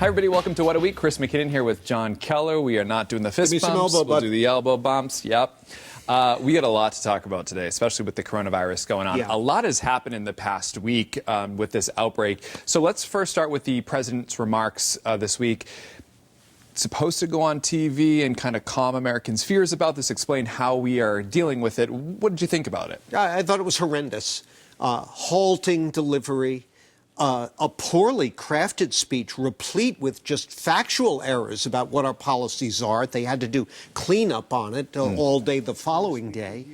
Hi, everybody. Welcome to What a Week. Chris McKinnon here with John Keller. We are not doing the fist bumps. We'll do the elbow bumps. Yep. We got a lot to talk about today, especially with the coronavirus going on. Yeah. A lot has happened in the past week with this outbreak. So let's first start with the president's remarks this week. Supposed to go on TV and kind of calm Americans' fears about this, explain how we are dealing with it. What did you think about it? I thought it was horrendous. Halting delivery, a poorly crafted speech replete with just factual errors about what our policies are. They had to do cleanup on it all day the following day.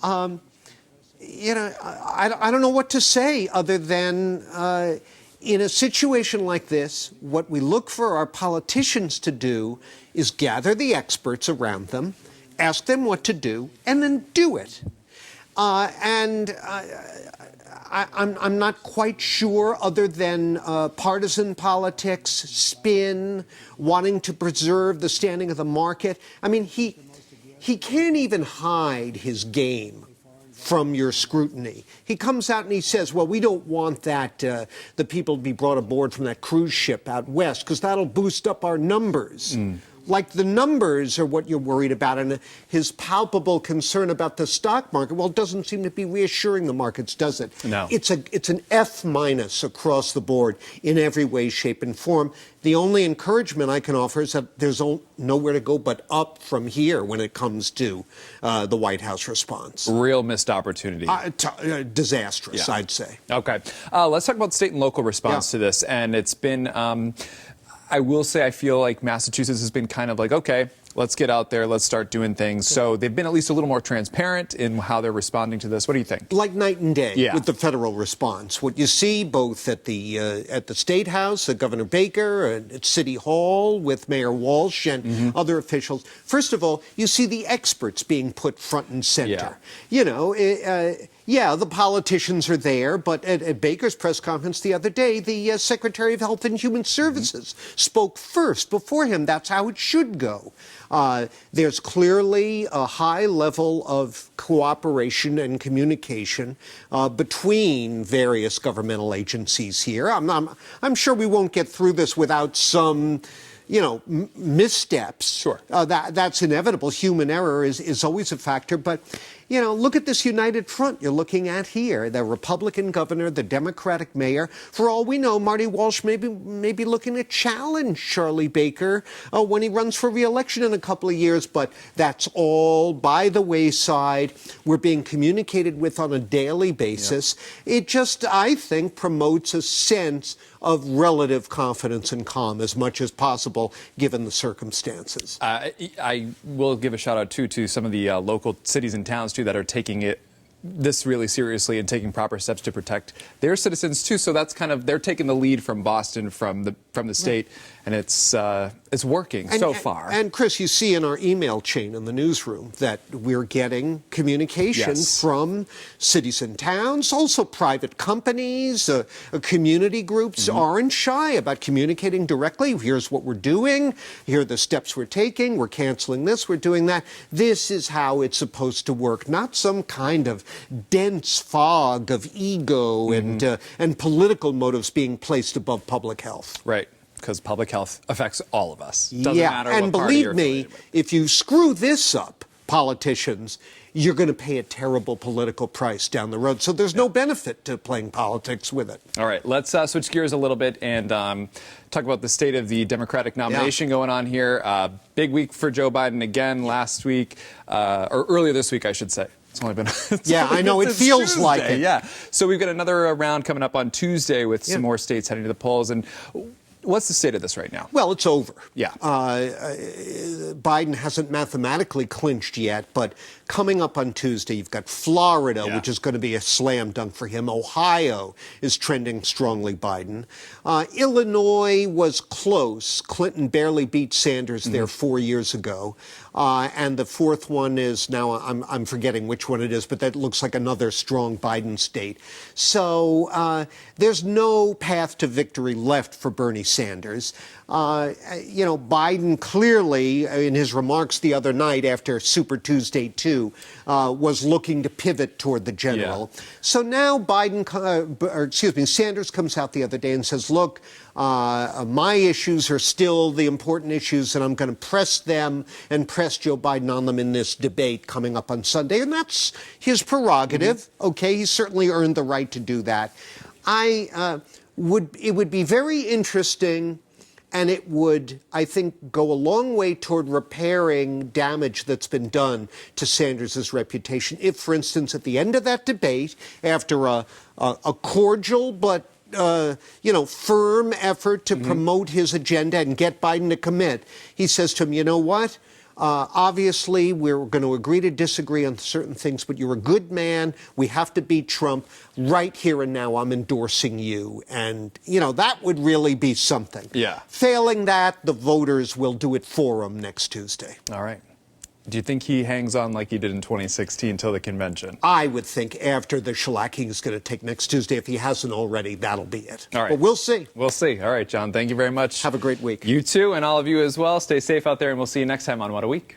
I don't know what to say other than in a situation like this, what we look for our politicians to do is gather the experts around them, ask them what to do, and then do it. I'm not quite sure, other than partisan politics, spin, wanting to preserve the standing of the market. I mean, he can't even hide his game from your scrutiny. He comes out and he says, well, we don't want that, the people to be brought aboard from that cruise ship out west, because that'll boost up our numbers. Like the numbers are what you're worried about, and his palpable concern about the stock market, well, it doesn't seem to be reassuring the markets, does it? No. It's an F- across the board in every way, shape, and form. The only encouragement I can offer is that there's nowhere to go but up from here when it comes to the White House response. Real missed opportunity. Disastrous, Yeah. I'd say. Okay. Let's talk about state and local response to this. And it's been, I will say, I feel like Massachusetts has been kind of like, okay, let's get out there, let's start doing things. So they've been at least a little more transparent in how they're responding to this. What do you think? Like night and day Yeah. with the federal response. What you see both at the State House, Governor Baker, and at City Hall with Mayor Walsh and other officials. First of all, you see the experts being put front and center. Yeah. You know, the politicians are there, but at Baker's press conference the other day, the Secretary of Health and Human Services spoke first before him. That's how it should go. There's clearly a high level of cooperation and communication between various governmental agencies here. I'm sure we won't get through this without some, missteps. Sure. That's inevitable. Human error is always a factor. But, look at this united front you're looking at here. The Republican governor, the Democratic mayor. For all we know, Marty Walsh may be looking to challenge Charlie Baker when he runs for re-election in a couple of years. But that's all by the wayside. We're being communicated with on a daily basis. Yeah. It just, I think, promotes a sense of relative confidence and calm as much as possible, given the circumstances. I will give a shout out, too, to some of the local cities and towns, too, that are taking this really seriously and taking proper steps to protect their citizens, too. So that's kind of, they're taking the lead from Boston, from the state, and it's working so far. And Chris, you see in our email chain in the newsroom that we're getting communication from cities and towns, also private companies, community groups aren't shy about communicating directly. Here's what we're doing. Here are the steps we're taking. We're canceling this. We're doing that. This is how it's supposed to work, not some kind of dense fog of ego and political motives being placed above public health. Right. Because public health affects all of us. Doesn't matter what and party you're believe me, affiliated with. if you screw this up, politicians, you're going to pay a terrible political price down the road. So there's no benefit to playing politics with it. All right, let's switch gears a little bit and talk about the state of the Democratic nomination going on here. Big week for Joe Biden again last week, or earlier this week, I should say. It's only been I know, it feels Tuesday. like it. Yeah, so we've got another round coming up on Tuesday with some more states heading to the polls. And what's the state of this right now? Well, it's over. Yeah. Biden hasn't mathematically clinched yet, but coming up on Tuesday, you've got Florida, which is going to be a slam dunk for him. Ohio is trending strongly Biden. Illinois was close. Clinton barely beat Sanders there 4 years ago. And the fourth one is now, I'm forgetting which one it is, but that looks like another strong Biden state. So there's no path to victory left for Bernie Sanders. Biden clearly, in his remarks the other night after Super Tuesday 2, too, was looking to pivot toward the general. Yeah. So now Sanders comes out the other day and says, look, my issues are still the important issues, and I'm going to press them and press Joe Biden on them in this debate coming up on Sunday. And that's his prerogative. Mm-hmm. Okay, he's certainly earned the right to do that. It would be very interesting, and it would, I think, go a long way toward repairing damage that's been done to Sanders' reputation if, for instance, at the end of that debate, after a cordial but firm effort to promote his agenda and get Biden to commit, he says to him, you know what? Obviously, we're going to agree to disagree on certain things, but you're a good man. We have to beat Trump. Right here and now, I'm endorsing you. And, that would really be something. Yeah. Failing that, the voters will do it for him next Tuesday. All right. Do you think he hangs on like he did in 2016 till the convention? I would think after the shellacking he's going to take next Tuesday, if he hasn't already, that'll be it. All right. But we'll see. We'll see. All right, John, thank you very much. Have a great week. You too, and all of you as well. Stay safe out there, and we'll see you next time on What a Week.